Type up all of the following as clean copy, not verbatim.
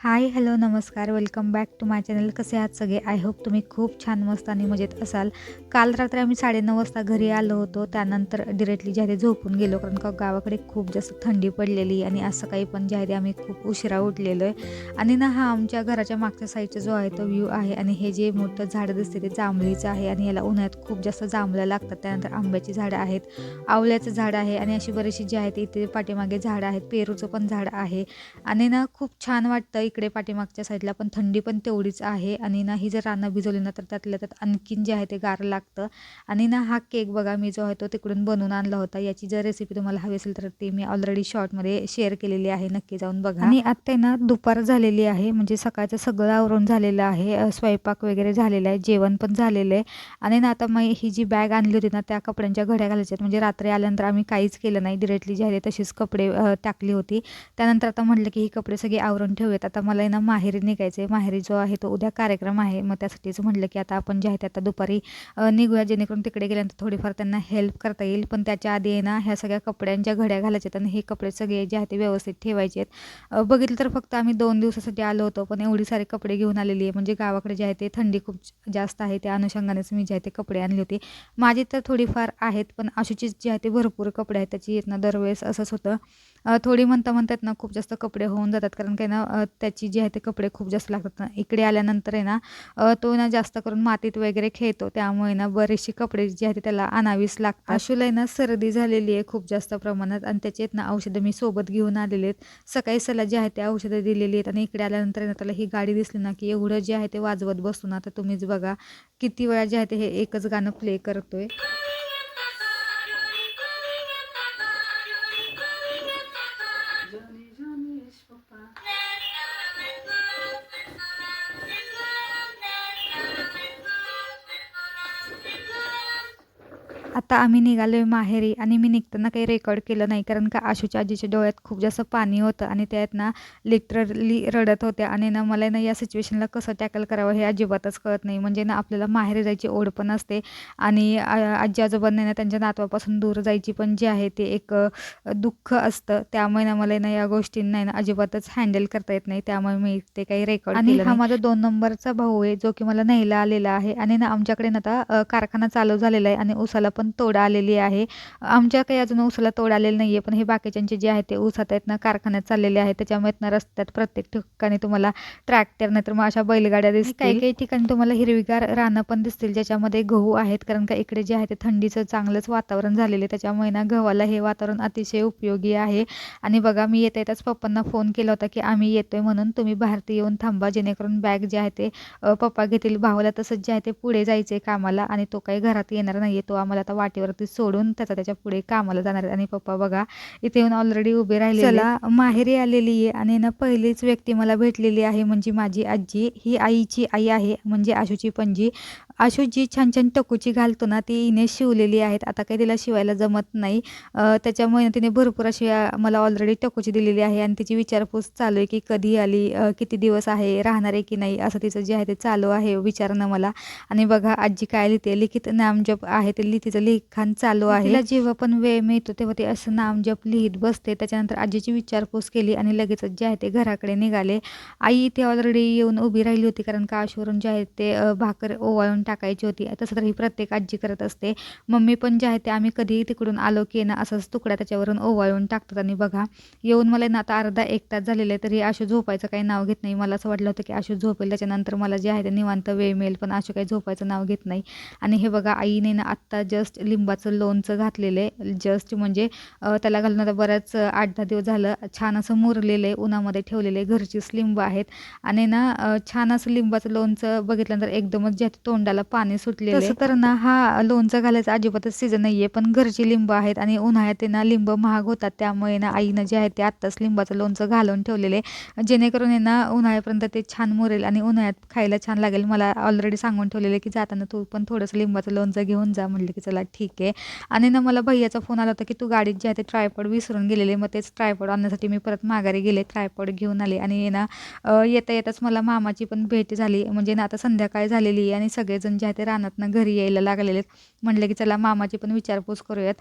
हाय, hello, नमस्कार. Welcome back to my channel. कसे आहात सगळे? आय होप तुम्ही खूप छान, मस्त आणि मजेत असाल. काल रात्री आम्ही 9:30 वाजता घरी आलो होतो. त्यानंतर डिरेक्टली जे आहे ते झोपून गेलो, कारण का गावाकडे खूप जास्त थंडी पडलेली आणि आज सकाळी पण जे आहे ते आम्ही खूप उशिरा उठलेलो आहे. आणि ना हा आमच्या घराच्या मागच्या साईडचा जो आहे तो व्ह्यू आहे. आणि हे जे मोठं झाड दिसते ते जांभळीचं आहे आणि याला उन्हाळ्यात खूप जास्त जांभळं लागतात. त्यानंतर आंब्याची झाडं आहेत, आवळ्याचं झाड आहे आणि अशी बरीचशी जी आहे ते इथे पाठीमागे झाडं आहेत. पेरूचं पण झाड आहे आणि ना खूप छान वाटतं इकडे पाठीमागच्या साईडला. पण थंडी पण तेवढीच आहे आणि ना ही जर रानं भिजवली ना तर त्यातल्या त्यात आणखीन जे आहे ते गार लागतं. आणि ना हा केक बघा, मी जो आहे तो तिकडून बनवून आणला होता. याची जर रेसिपी तुम्हाला हवी असेल तर ती मी ऑलरेडी शॉर्टमध्ये शेअर केलेली आहे, नक्की जाऊन बघा. आणि आता ना दुपार झालेली आहे, म्हणजे सकाळचं सगळं आवरून झालेलं आहे. स्वयंपाक वगैरे झालेला आहे, जेवण पण झालेलं आहे. आणि ना आता मग ही जी बॅग आणली होती ना त्या कपड्यांच्या घड्या घालायच्यात. म्हणजे रात्री आल्यानंतर आम्ही काहीच केलं नाही, डिरेक्टली जे आहे तशीच कपडे टाकली होती. त्यानंतर आता म्हटलं की ही कपडे सगळे आवरून ठेवूयात. आता मला आहे ना माहेरी निघायचं आहे. माहेरी जो आहे तो उद्या कार्यक्रम आहे. मग त्यासाठीच म्हटलं की आता आपण जे आहे ते आता दुपारी निघूया, जेणेकरून तिकडे गेल्यानंतर थोडीफार त्यांना हेल्प करता येईल. पण त्याच्या आधी आहे ना ह्या सगळ्या कपड्यांच्या घड्या घालायच्यात आणि हे कपडे सगळे जे आहे ते व्यवस्थित ठेवायचे आहेत. बघितलं तर फक्त आम्ही 2 दिवसासाठी आलो होतो, पण एवढी सारे कपडे घेऊन आलेली आहे. म्हणजे गावाकडे जे आहे ते थंडी खूप जास्त आहे, त्या अनुषंगानेच मी जे आहे ते कपडे आणले होते. माझी तर थोडीफार आहेत, पण आशूचीच जे आहे ते भरपूर कपडे आहेत. त्याची येत ना दरवेळेस असंच होतं. थोडी म्हणतात ना खूप जास्त कपडे होऊन जातात, कारण काय ना त्याची जी आहे ते कपडे खूप जास्त लागतात ना. इकडे आल्यानंतर आहे ना तो ना जास्त करून मातीत वगैरे खेळतो, त्यामुळे ना बरेचसे कपडे जे आहे ते त्याला आणावीच लागतात. आशूला आहे ना सर्दी झालेली आहे खूप जास्त प्रमाणात आणि त्याची आहेत ना औषधं मी सोबत घेऊन आलेले आहेत. सकाळी सला जे आहे ते औषधं दिलेली आहेत आणि इकडे आल्यानंतर आहे ना त्याला ही गाडी दिसली ना की एवढं जे आहे ते वाजवत बसतो ना. तर तुम्हीच बघा किती वेळा जे आहे ते हे एकच गाणं प्ले करतोय. आता आम्ही निघालो आहे माहेरी आणि मी निघताना काही रेकॉर्ड केलं नाही, कारण का आशूच्या आजीच्या डोळ्यात खूप जास्त पाणी होतं आणि त्यात ना लिटरली रडत होत्या. आणि ना मला ना या सिच्युएशनला कसं टॅकल करावं हे अजिबातच कळत नाही. म्हणजे ना आपल्याला माहेरी जायची ओढ पण असते आणि आजी आजोबांना ना त्यांच्या नातवापासून दूर जायची पण जे आहे ते एक दुःख असतं. त्यामुळे ना मला ना या गोष्टींना ना अजिबातच हँडल करता येत नाही, त्यामुळे मी ते काही रेकॉर्ड केलं नाही. आणि हा माझा 2 नंबरचा भाऊ आहे, जो की मला न्यायला आलेला आहे. आणि ना आमच्याकडे ना आता कारखाना चालू झालेला आहे आणि ऊसाला पण तोड आलेली आहे. आमच्या काही अजून ऊसाला तोड आलेली नाही आहे, पण हे बाकीच्यांचे जे आहे ते ऊसात आहेत ना कारखान्यात चाललेले आहेत. त्याच्यामुळे ना रस्त्यात प्रत्येक ठिकाणी तुम्हाला ट्रॅक्टर नाहीतर मग अशा बैलगाड्या दिसतील. काही काही ठिकाणी तुम्हाला हिरवीगार रानं पण दिसतील, ज्याच्यामध्ये गहू आहेत, कारण का इकडे जे आहे ते थंडीचं चांगलंच वातावरण झालेलं आहे. त्याच्यामुळे ना गव्हाला हे वातावरण अतिशय उपयोगी आहे. आणि बघा मी येता येताच पप्पांना फोन केला होता की आम्ही येतोय म्हणून, तुम्ही भारती येऊन थांबा, जेणेकरून बॅग जे आहे ते पप्पा घेतील. भावाला तसंच जे आहे ते पुढे जायचं आहे कामाला आणि तो काही घरात येणार नाही आहे. तो आम्हाला आता वाटेवरती सोडून त्याच्या पुढे कामाला जाणार आहे. आणि पप्पा बघा इथे येऊन ऑलरेडी उभे राहिलेले. चला, माहेरी आलेली आहे आणि ना पहिलीच व्यक्ती मला भेटलेली आहे म्हणजे माझी आजी. ही आईची आई आहे, म्हणजे आशूची पणजी. आशू जी छान छान टकूची घालतो ना ती हिने शिवलेली आहेत. आता काही तिला शिवायला जमत नाही, त्याच्यामुळे तिने भरपूर अशी मला ऑलरेडी टकूची दिलेली आहे. आणि तिची विचारपूस चालू आहे की कधी आली, किती दिवस आहे, राहणार आहे की नाही, असं तिचं जे आहे ते चालू आहे विचारणं मला. आणि बघा आजी काय लिहिते, लिखित नामजप आहे ते तिचं लिखाण चालू आहे. तिला जेव्हा पण वेळ मिळतो तेव्हा ते असं नामजप लिहित बसते. त्याच्यानंतर आजीची विचारपूस केली आणि लगेचच जे आहे ते घराकडे निघाले. आई इथे ऑलरेडी येऊन उभी राहिली होती, कारण का आशूवरून जे आहे ते भाकर ओवाळून टाकायची होती. तसं तर ही प्रत्येक आजी करत असते. मम्मी पण जे आहे ते आम्ही कधीही तिकडून आलो की ना असंच तुकड्या त्याच्यावरून ओवाळून टाकतात. आणि बघा येऊन मला ना आता अर्धा 1 तास झालेला आहे, तरी आशू झोपायचं काही नाव घेत नाही. मला असं वाटलं होतं की आशू झोपेल, त्याच्यानंतर मला जे आहे ते निवांत वेळ मिळेल, पण आशू काही झोपायचं नाव घेत नाही. आणि हे बघा आईने ना आत्ता जस्ट लिंबाचं लोणचं घातलेलं आहे. जस्ट म्हणजे त्याला घालून आता बऱ्याच 8-10 दिवस झालं छान असं मुरलेलं आहे, उन्हामध्ये ठेवलेलं आहे. घरचीच लिंब आहेत आणि ना छान असं लिंबाचं लोणचं बघितल्यानंतर एकदमच जे तोंडाला पाणी सुटलेलं आहे. तसं तर ना हा लोणचं घालायचा अजिबातच सीझन नाही आहे, पण घरची लिंब आहेत आणि उन्हाळ्यात ना लिंब महाग होतात, त्यामुळे ना आईनं जे आहे ते आत्ताच लिंबाचं लोणचं घालून ठेवलेले आहे, जेणेकरून आहे ना उन्हाळ्यापर्यंत ते छान मुरेल आणि उन्हाळ्यात खायला छान लागेल. मला ऑलरेडी सांगून ठेवलेलं की जाताना तू पण थोडंसं लिंबाचं लोणचं घेऊन जा. म्हटलं की चला ठीक आहे. आणि ना मला भैयाचा फोन आला होता की तू गाडीत जे आहे ते ट्रायपॉड विसरून गेलेले. मग तेच ट्रायपॉड आणण्यासाठी मी परत माघारी गेले, ट्रायपॉड घेऊन आले. आणि ना येता येताच मला मामाची पण भेट झाली, म्हणजे ना आता संध्याकाळ झालेली आणि सगळेजण सगळेजण जे आहे ते रानातनं घरी यायला लागलेले आहेत. म्हटलं की चला मामाची पण विचारपूस करूयात.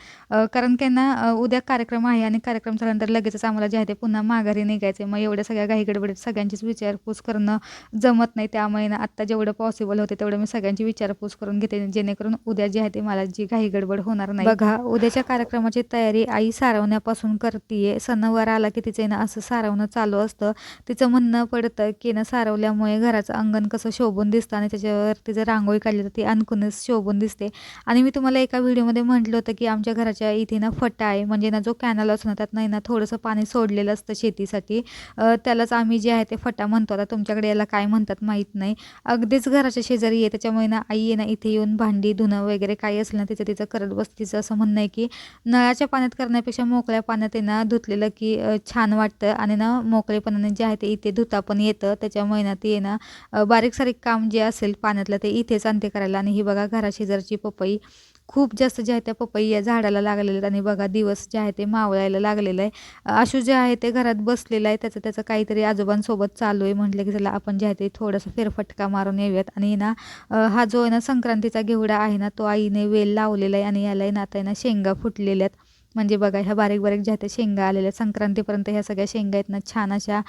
कारण की ना उद्या कार्यक्रम आहे आणि कार्यक्रम झाल्यानंतर लगेचच आम्हाला जे आहे ते पुन्हा माघारी निघायचं. मग एवढ्या सगळ्या घाईगडबडीत सगळ्यांचीच विचारपूस करणं जमत नाही. त्यामुळे ना आत्ता जेवढं पॉसिबल होते तेवढं मी सगळ्यांची विचारपूस करून घेते, जेणेकरून उद्या जे आहे ते मला जी घाईगडबड होणार नाही. बघा, उद्याच्या कार्यक्रमाची तयारी आई सारवण्यापासून करतीये. सणवार आला की तिचे ना असं सारवणं चालू असतं. तिचं म्हणणं पडतं की ना सारवल्यामुळे घराचं अंगण कसं शोभून दिसतं आणि त्याच्यावरती जर रांगोळी काढली तर ती आणखीनच शोभून दिसते. आणि मी तुम्हाला एका व्हिडिओमध्ये म्हटलं होतं की आमच्या घराच्या इथे ना फटा आहे, म्हणजे ना जो कॅनल असतो ना त्यात नाही ना थोडंसं पाणी सोडलेलं असतं शेतीसाठी. त्यालाच आम्ही जे आहे ते फटा म्हणतो. आता तुमच्याकडे याला काय म्हणतात माहीत नाही. अगदीच घराच्या शेजारी आहे, त्याच्यामुळे ना आई आहे ना इथे येऊन भांडी धुणं वगैरे काही असेल ना तिचं करत बसते. तिचं असं म्हणणं आहे की नळाच्या पाण्यात करण्यापेक्षा मोकळ्या पाण्यात आहे ना धुतलेलं की छान वाटतं आणि ना मोकळेपणाने जे आहे ते इथे धुता पण येतं. त्याच्यामुळे ना ती आहे ना बारीक सारीक काम जे असेल पाण्यातलं ते इथेच आणते करायला. आणि ही बघा घराशेजारची पपई खूप जास्त जे आहे त्या पपई या झाडाला लागलेले आहेत आणि बघा दिवस जे आहे ते मावळायला लागलेलं आहे. आशू जे आहे ते घरात बसलेलं आहे, त्याचं काहीतरी आजोबांसोबत चालू आहे. म्हटलं की चला आपण जे आहे ते थोडंसं फेरफटका मारून येऊयात. आणि ना हा जो आहे ना संक्रांतीचा घेवडा आहे ना तो आईने वेल लावलेला आहे आणि याला ना आता आहे ना शेंगा फुटलेल्या आहेत. म्हणजे बघा ह्या बारीक बारीक ज्या त्या शेंगा आलेल्या आहेत, संक्रांतीपर्यंत ह्या सगळ्या शेंगा आहेत ना छान अशा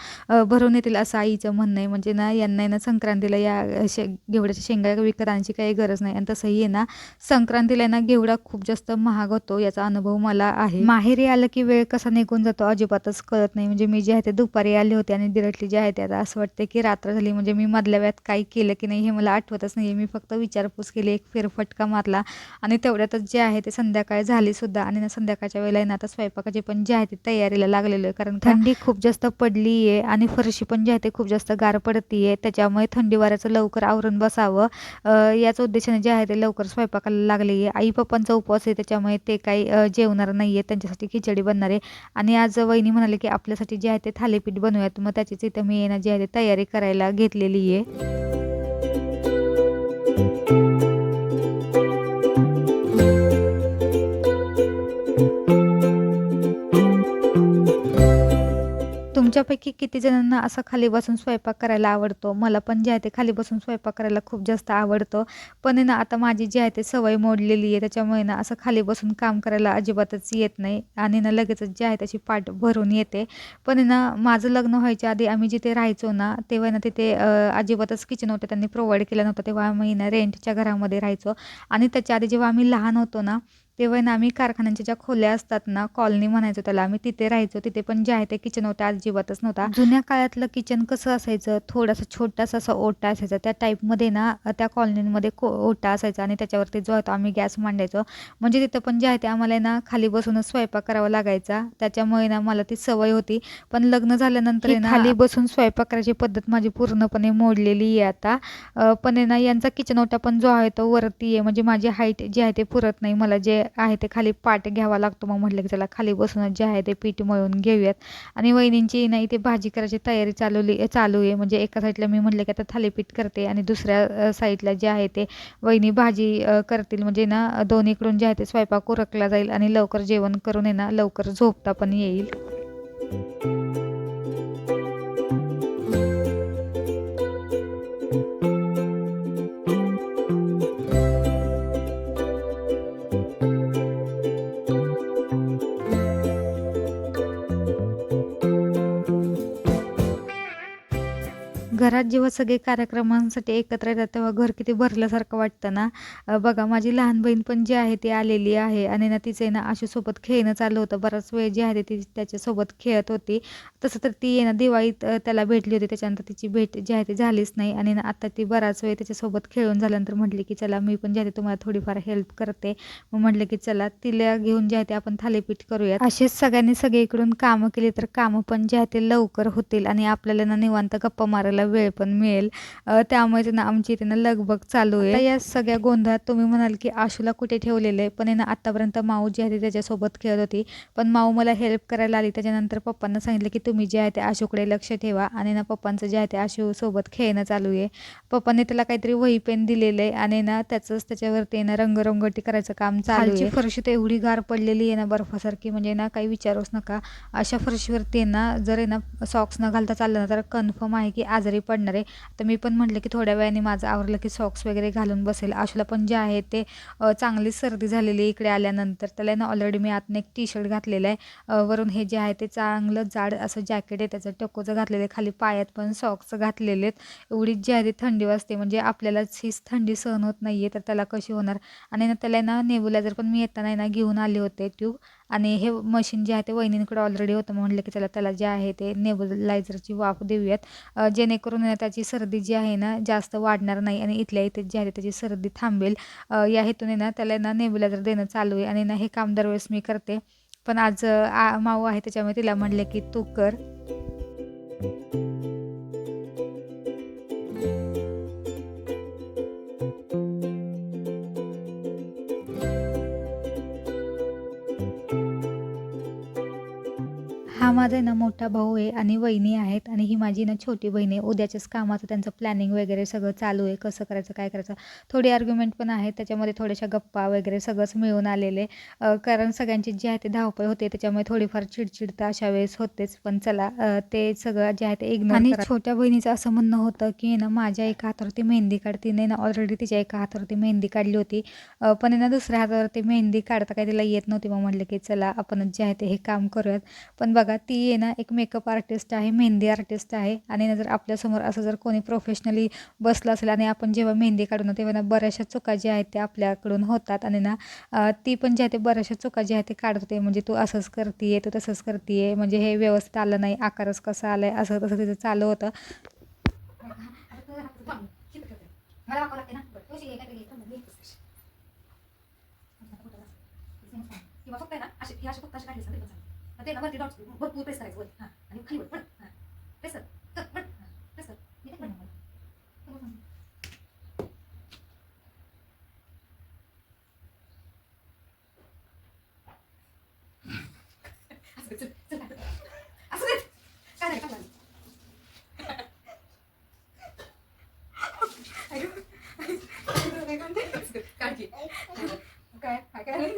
भरून येतील असं आईचं म्हणणं आहे. म्हणजे ना यांना ना संक्रांतीला या घेवड्याच्या शेंगा विकत आणायची काही गरज नाही. आणि तसंही आहे ना संक्रांतीला ना घेवडा खूप जास्त महाग होतो, याचा अनुभव मला आहे. माहेरी आलं की वेळ कसा निघून जातो अजिबातच कळत नाही. म्हणजे मी जे आहे ते दुपारी आले होते आणि डिरेक्टली जे आहे ते आता असं वाटते की रात्र झाली. म्हणजे मी मधल्या वेळात काही केलं की नाही हे मला आठवतच नाही. मी फक्त विचारपूस केली, एक फेरफटका मारला आणि तेवढ्यातच जे आहे ते संध्याकाळ झाली सुद्धा. आणि ना संध्याकाळच्या वेळेला ना आता स्वयंपाकाची पण जे आहे ते तयारीला लागलेलो आहे, कारण थंडी खूप जास्त पडली आहे आणि फरशी पण जे आहे ते खूप जास्त गार पडती आहे. त्याच्यामुळे थंडी वाऱ्याचं लवकर आवरून बसावं याच उद्देशाने जे आहे ते लवकर स्वयंपाकाला लागले आहे. आई पप्पांचा उपवास आहे त्याच्यामुळे ते काही जेवणार नाही आहे, त्यांच्यासाठी खिचडी बनणार आहे. आणि आज वहिनी म्हणाले की आपल्यासाठी जे आहे ते थालीपीठ बनवूयात. मग त्याचीच इथं मी ना जे आहे ते तयारी करायला घेतलेली आहे. तुमच्यापैकी किती जणांना असं खाली बसून स्वयंपाक करायला आवडतो? मला पण जे आहे ते खाली बसून स्वयंपाक करायला खूप जास्त आवडतं. पण आहे ना आता माझी जी आहे ते सवय मोडलेली आहे, त्याच्यामुळे ना असं खाली बसून काम करायला अजिबातच येत नाही आणि ना लगेचच जे आहे त्याची पाठ भरून येते. पण आहे ना माझं लग्न व्हायच्या आधी आम्ही जिथे राहायचो ना तेव्हा ना तिथे अजिबातच किचन होतं त्यांनी प्रोव्हाइड केलं नव्हतं. तेव्हा आम्ही ना रेंटच्या घरामध्ये राहायचो आणि त्याच्या आधी जेव्हा आम्ही लहान होतो ना तेव्हा ना आम्ही कारखान्यांच्या ज्या खोल्या असतात ना, कॉलनी म्हणायचो त्याला, आम्ही तिथे राहायचो. तिथे पण जे आहे ते किचन होतं अजिबातच नव्हता. जुन्या काळातलं किचन कसं असायचं, थोडासा छोटासा असा ओटा असायचा त्या टाईपमध्ये ना त्या कॉलनीमध्ये ओटा असायचा आणि त्याच्यावरती जो होता आम्ही गॅस मांडायचो. म्हणजे तिथं पण जे आहे ते आम्हाला ना खाली बसूनच स्वयंपाक करावा लागायचा. त्याच्यामुळे ना मला ती सवय होती. पण लग्न झाल्यानंतर आहे ना खाली बसून स्वयंपाक करायची पद्धत माझी पूर्णपणे मोडलेली आहे आता. पण आहे ना यांचा किचन ओटा पण जो आहे तो वरती आहे, म्हणजे माझी हाईट जी आहे ते पुरत नाही. मला जे आहे ते खाली पाट घ्यावा लागतो. मग म्हटलं की चला खाली बसूनच जे आहे ते पीठ मळून घेऊयात. आणि वहिनींची ना इथे भाजी करायची तयारी चालू आहे. म्हणजे एका साईडला मी म्हटलं की आता थालीपीठ करते आणि दुसऱ्या साईडला जे आहे ते वहिनी भाजी करतील. म्हणजे ना दोन्हीकडून जे आहे ते स्वयंपाक उरकला जाईल आणि लवकर जेवण करून आहे ना लवकर झोपता पण येईल. घरात जेव्हा सगळे कार्यक्रमांसाठी एकत्र येतात तेव्हा घर किती भरल्यासारखं वाटतं ना. बघा माझी लहान बहीण पण जी आहे ती आलेली आहे आणि ना तिचं ना आशूसोबत खेळणं चालू होतं. बराच वेळ जी आहे ती त्याच्यासोबत खेळत होती. तसं तर ती ना दिवाळीत त्याला भेटली होती, त्याच्यानंतर तिची भेट जी आहे ती झालीच नाही. आणि ना आता ती बराच वेळ त्याच्यासोबत खेळून झाल्यानंतर म्हटली की चला मी पण जे आहे तुम्हाला थोडीफार हेल्प करते. मग म्हटलं की चला तिला घेऊन जे आहे ते आपण थालीपीठ करूयात. असेच सगळ्यांनी सगळीकडून कामं केली तर कामं पण जे आहे ते लवकर होतील आणि आपल्याला ना निवांत गप्पा मारायला वेळ पण मिळेल. त्यामुळे ना आमची इथे ना लगबग चालू आहे. या सगळ्या गोंधळात तुम्ही म्हणाल की आशूला कुठे ठेवलेलं आहे, पण आहे ना आतापर्यंत माऊ जी आहे त्याच्यासोबत खेळत होती. पण माऊ मला हेल्प करायला आली. त्याच्यानंतर पप्पांना सांगितलं की तुम्ही जे आहे ते आशूकडे लक्ष ठेवा आणि ना पप्पांचं जे आहे ते आशूसोबत खेळणं चालू आहे. पप्पांनी त्याला काहीतरी वही पेन दिलेलं आहे आणि ना त्याच्यावरती ना रंगरंगोटी करायचं काम चालू आहे. फरशी तर एवढी गार पडलेली आहे ना बर्फासारखी, म्हणजे ना काही विचारूच नका. अशा फरशीवरती ना जर आहे ना सॉक्स न घालता चाललं ना तर कन्फर्म आहे की आज आजारी पडणार आहे. तर मी पण म्हटलं की थोड्या वेळाने माझं आवरलं की सॉक्स वगैरे घालून बसेल. आशूला पण जे आहे ते चांगली सर्दी झालेली आहे इकडे आल्यानंतर. त्याला ना ऑलरेडी मी आतनं एक टी-शर्ट घातलेलं आहे. वरून हे जे आहे ते चांगलं जाड असं जॅकेट आहे, त्याचं टकोचं घातलेलं आहे. खाली पायात पण सॉक्स घातलेले आहेत. एवढीच जी आहे ती थंडी वाजते, म्हणजे आपल्यालाच हीच थंडी सहन होत नाही आहे, तर त्याला कशी होणार. आणि ना त्याला ना नेबुलायझर पण मी येताना ना घेऊन आले होते ट्यूब, आणि हे मशीन जे आहे ते वहिनींकडे ऑलरेडी होतं. म्हटलं की त्याला जे आहे ते नेबुलायझरची वाफ देऊयात, जेणेकरून त्याची सर्दी जी आहे ना जास्त वाढणार नाही आणि इथल्या इथे जी आहे त्याची सर्दी थांबेल. या हेतूने ना त्याला ना नेबुलायझर देणं चालू आहे. आणि ना हे काम दरवेळेस मी करते, पण आज माऊ आहे त्याच्यामुळे तिला म्हटले की तू कर. हा माझा आहे ना मोठा भाऊ आहे आणि वहिनी आहेत, आणि ही माझी ना छोटी बहीण आहे. उद्याच्याच कामाचं त्यांचं प्लॅनिंग वगैरे सगळं चालू आहे, कसं करायचं काय करायचं. थोडी आर्ग्युमेंट पण आहे त्याच्यामध्ये, थोड्याशा गप्पा वगैरे सगळंच मिळून आलेले. कारण सगळ्यांची जी आहे ते धावपळ होते, त्याच्यामुळे थोडीफार चिडचिड तर अशा वेळेस होतेच. पण चला, ते सगळं जे आहे ते इग्नोर करा. आणि छोट्या बहिणीचं असं म्हणणं होतं की ना माझ्या एका हातावरती मेहंदी काढते, नाही ना ऑलरेडी तिच्या एका हातावरती मेहंदी काढली होती, पण आहे ना दुसऱ्या हातावरती मेहंदी काढता काय तिला येत नव्हती. मग म्हटलं की चला आपणच जे आहे ते हे काम करूयात. पण बघा, ती आहे ना एक मेकअप आर्टिस्ट आहे, मेहंदी आर्टिस्ट आहे, आणि ना जर आपल्यासमोर असं जर कोणी प्रोफेशनली बसलं असेल आणि आपण जेव्हा मेहंदी काढू ना, तेव्हा ना बऱ्याचशा चुका ज्या आहेत त्या आपल्याकडून होतात. आणि ना ती पण जे आहे ते बऱ्याचशा चुका ज्या आहेत ते काढत होते. म्हणजे तू असंच करतीये, तू तसंच करतीये, म्हणजे हे व्यवस्थित आलं नाही, आकारच कसा आलाय, असं तसं तिचं चालू होतं. किंवा फक्त आहे ना असे हे असे फक्त असे काढले सांगते पण चालेल. ते ना वरती डॉट्स भरपूर प्रेस करायचं वर, हां, आणि खाली वर पण हां प्रेस कर पण हां प्रेस कर. मी ते पण असं चल चल असं दे काय नाही काय काढकी काय काय काय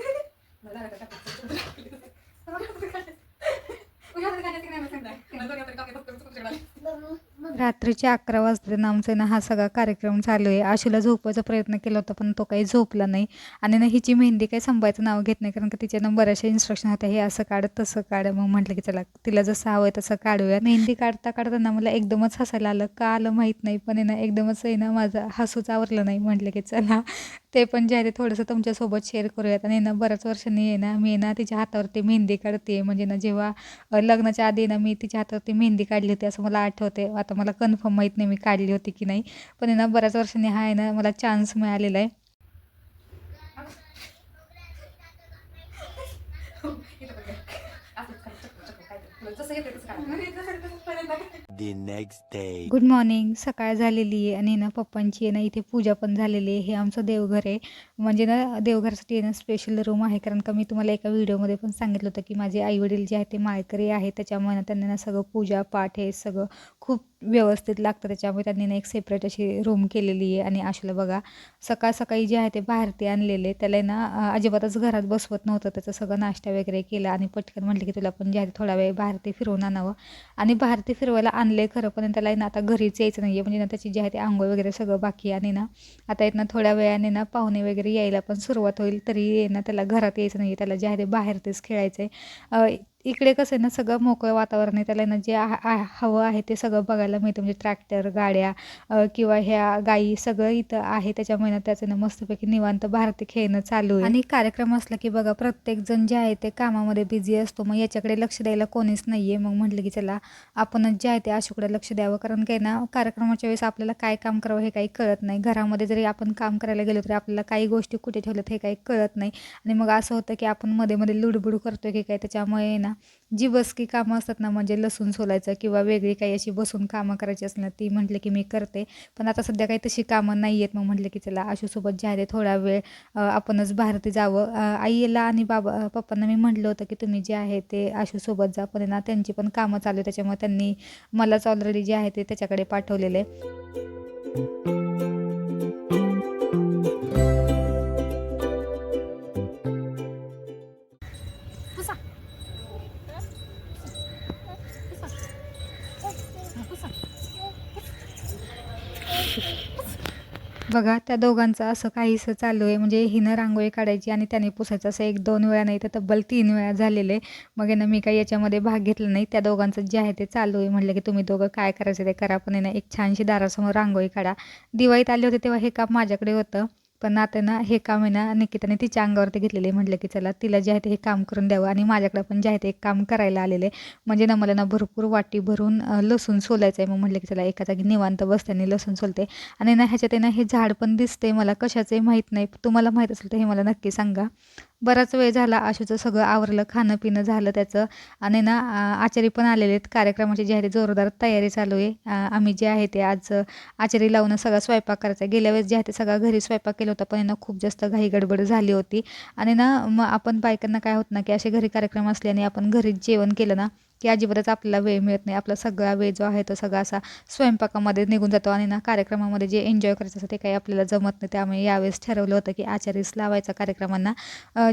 रात्रीचे 11 वाजले ना आमचा ना हा सगळा कार्यक्रम चालू आहे. आशूला झोपवायचा प्रयत्न केला होता, पण तो काही झोपला नाही. आणि ना हिची मेहंदी काही संपायचं नाव घेत नाही, कारण का तिच्या ना बऱ्याचशा इन्स्ट्रक्शन होत्या, हे असं काढ तसं काढ. मग म्हटलं की चला तिला जसं हवं आहे तसं काढूया. मेहंदी काढता काढताना मला एकदमच हसायला आलं, का आलं माहीत नाही, पण आहे ना एकदमच आहे ना माझं हसूच आवरलं नाही. म्हटलं की चला ते पण जे आहे ते थोडंसं तुमच्यासोबत शेअर करूयात. आणि ना बऱ्याच वर्षांनी आहे ना मी ना तिच्या हातावरती मेहंदी काढते, म्हणजे ना जेव्हा लग्नाच्या आधी ना मी तिच्या हातावरती मेहंदी काढली होती असं मला आठवते. आता मला कन्फर्म माहीत नाही मी काढली होती की नाही, पण आहे ना बऱ्याच वर्षांनी हा आहे ना मला चान्स मिळालेला आहे. The next day. Good morning. सकाळ झालेली आहे आणि ना पप्पांची आहे ना इथे पूजा पण झालेली आहे. हे आमचं देवघर आहे, म्हणजे ना देवघरासाठी आहे ना स्पेशल रूम आहे, कारण का मी तुम्हाला एका व्हिडिओमध्ये पण सांगितलं होतं की माझे आईवडील जे आहे ते माळकरी आहे, त्याच्यामुळे ना त्यांना ना सगळं पूजा पाठ हे सगळं खूप व्यवस्थित लागतं, त्याच्यामुळे त्यांनी ना एक सेपरेट अशी रूम केलेली आहे. आणि आशूला बघा सकाळ सकाळी जे आहे ते बाहेर ते आणलेले, त्याला ना अजिबातच घरात बसवत नव्हतं. त्याचं सगळं नाश्ता वगैरे केला आणि पटकन म्हटलं की तुला पण जे आहे ते थोडा वेळ बाहेर ते फिरवून आणावं. आणि बाहेर ते फिरवायला आणले खरं, पण त्याला ना आता घरीच यायचं नाही आहे, म्हणजे ना त्याची जी आहे ते आंघोळ वगैरे सगळं बाकी आहे. आणि ना आता येत ना थोड्या वेळाने ना पाहुणे वगैरे यायला पण सुरुवात होईल, तरी ना त्याला घरात यायचं नाही आहे, त्याला जे आहे ते बाहेर तेच खेळायचं आहे. इकडे कसं आहे ना सगळं मोकळं वातावरण आहे, त्याला ना जे हवं आहे ते सगळं बघायला मिळतं, म्हणजे ट्रॅक्टर गाड्या किंवा ह्या गाई सगळं इथं आहे, त्याच्यामुळे ना त्याचं ना मस्तपैकी निवांत बाहेर ते खेळणं चालू आहे. आणि कार्यक्रम असला की बघा प्रत्येकजण जे आहे ते कामामध्ये बिझी असतो, मग याच्याकडे लक्ष द्यायला कोणीच नाही आहे. मग म्हटलं की चला आपणच जे आहे ते आशूकडे लक्ष द्यावं, कारण काय ना कार्यक्रमाच्या वेळेस आपल्याला काय काम करावं हे काही कळत नाही. घरामध्ये जरी आपण काम करायला गेलो तरी आपल्याला काही गोष्टी कुठे ठेवल्यात हे काही कळत नाही, आणि मग असं होतं की आपण मध्ये मध्ये लुडबुड करतो की काय. त्याच्यामुळे ना जी बसकी कामं असतात ना, म्हणजे लसूण सोलायचं किंवा वेगळी काही अशी बसून कामं करायची असतात ना, ती म्हटलं की मी करते, पण आता सध्या काही तशी कामं नाही आहेत. मग म्हटलं की चला आशूसोबत जे आहे ते थोडा वेळ आपणच बाहेर ते जावं. आईला आणि पप्पांना मी म्हटलं होतं की तुम्ही जे आहे ते आशूसोबत जा, पण ना त्यांची पण कामं चालू आहे, त्याच्यामुळे त्यांनी मलाच ऑलरेडी जे आहे ते त्याच्याकडे पाठवलेले. बघा त्या दोघांचं असं काहीसं चालू आहे, म्हणजे हिनं रांगोळी काढायची आणि त्याने पुसायचं, असं 1-2 वेळा नाही तर तब्बल 3 वेळा झालेले. मग आहे ना मी काही याच्यामध्ये भाग घेतला नाही. त्या दोघांचं जे आहे ते चालू आहे. म्हटलं की तुम्ही दोघं काय करायचं ते करा, पण आहे ना एक छानशी दारासमोर रांगोळी काढा. दिवाळीत आले होते तेव्हा हे काम माझ्याकडे होतं, पण आता ना हे काम आहे ना निकिताने तिच्या अंगावरती घेतलेले. म्हटलं की चला तिला जे आहे ते हे काम करून द्यावं आणि माझ्याकडे पण जे आहे ते एक काम करायला आलेले. म्हणजे ना मला ना भरपूर वाटी भरून लसूण सोलायचं आहे. मग म्हटलं की चला एका जागी निवांत बसल्याने लसूण सोलते. आणि ना ह्याच्यात आहे ना हे झाड पण दिसते मला, कशाचंही माहीत नाही. तुम्हाला माहीत असेल तर हे मला नक्की सांगा. बराच वेळ झाला आशूचं सगळं आवरलं, खाणं-पिणं झालं त्याचं आणि ना आचारी पण आलेले आहेत. कार्यक्रमाची जी आहे ती जोरदार तयारी चालू आहे. आम्ही जे आहे ते आज आचारी लावून सगळा स्वयंपाक करायचा आहे. गेल्या वेळेस जे आहे ते सगळा घरी स्वयंपाक केला होता, पण ना खूप जास्त घाई गडबड झाली होती. आणि ना मग आपण बायकांना काय होत ना, की असे घरी कार्यक्रम असले आणि आपण घरीच जेवण केलं ना, की अजिबातच आपल्याला वेळ मिळत नाही. आपला सगळा वेळ जो आहे तो सगळा असा स्वयंपाकामध्ये निघून जातो आणि ना कार्यक्रमामध्ये जे एन्जॉय करायचं असतं ते काही आपल्याला जमत नाही. त्यामुळे यावेळेस ठरवलं होतं की आचारीच लावायचा कार्यक्रमांना,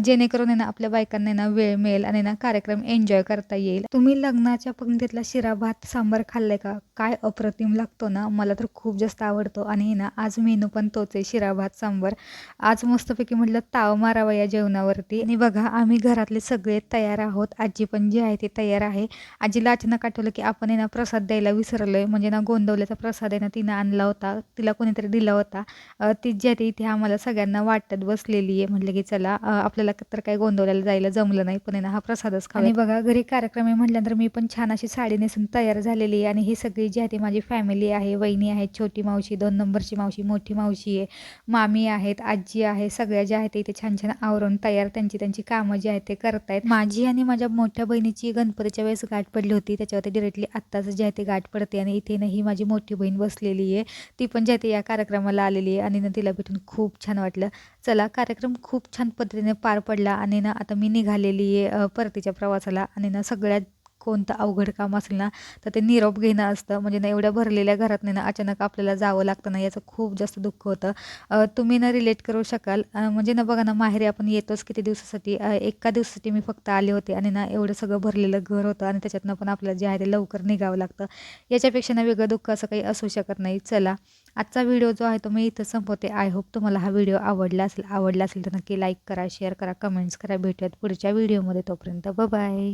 जेणेकरून आहे ना आपल्या बायकांना ना वेळ मिळेल आणि ना कार्यक्रम एन्जॉय करता येईल. तुम्ही लग्नाच्या पंक्तीतला शिरा भात सांबार खाल्लाय का? काय अप्रतिम लागतो ना, मला तर खूप जास्त आवडतो. आणि ना आज मेनू पण तोच आहे, शिरा भात सांबार. आज मस्तपैकी म्हटलं ताव मारावा या जेवणावरती. आणि बघा आम्ही घरातले सगळे तयार आहोत. आजी पण जी आहे ती तयार आहे. आजीला अचानक आठवलं की आपण आहे ना प्रसाद द्यायला विसरलोय. म्हणजे ना गोंदवल्याचा प्रसाद आहे ना तिनं आणला होता, तिला कोणीतरी दिला होता. ती जी आहे ती इथे आम्हाला सगळ्यांना वाटत बसलेली आहे. म्हटलं की चला आपल्याला तर काही गोंदवल्याला जायला जमलं नाही, पण आहे ना हा प्रसादच खावा. आणि बघा घरी कार्यक्रम आहे म्हटल्यानंतर मी पण छान अशी साडी नेसून तयार झालेली आहे. आणि ही सगळी जी आहे ती माझी फॅमिली आहे. वहिनी आहे, छोटी मावशी, 2 नंबरची मावशी, मोठी मावशी आहे, मामी आहेत, आजी आहे. सगळ्या ज्या आहेत इथे छान छान आवरून तयार त्यांची त्यांची कामं जी आहेत ते करतायत. माझी आणि माझ्या मोठ्या बहिणीची गणपतीच्या वेळेस गाठ पडली होती, त्याच्यावरती डिरेक्टली आत्ताच जे आहे ते गाठ पडते. आणि इथे ना ही माझी मोठी बहीण बसलेली आहे, ती पण जे आहे ते या कार्यक्रमाला आलेली आहे आणि ना तिला भेटून खूप छान वाटलं. चला कार्यक्रम खूप छान पद्धतीने पार पडला आणि ना आता मी निघालेली आहे परतीच्या प्रवासाला. आणि ना सगळ्यात कोणतं अवघड काम असेल ना तर ते निरोप घेणं असतं. म्हणजे ना एवढ्या भरलेल्या घरात ना अचानक आपल्याला जावं लागतं ना, याचं खूप जास्त दुःख होतं. तुम्ही ना रिलेट करू शकाल. म्हणजे ना बघा ना माहेरी आपण येतोच किती दिवसासाठी, एका दिवसासाठी मी फक्त आले होते आणि ना एवढं सगळं भरलेलं घर होतं आणि त्याच्यातनं पण आपल्याला जे आहे ते लवकर निघावं लागतं. याच्यापेक्षा ना वेगळं दुःख असं काही असू शकत नाही. चला आजचा व्हिडिओ जो आहे तो मी इथं संपवते. आय होप तुम्हाला हा व्हिडिओ आवडला असेल तर नक्की लाईक करा, शेअर करा, कमेंट्स करा. भेटूयात पुढच्या व्हिडिओमध्ये. तोपर्यंत बाय.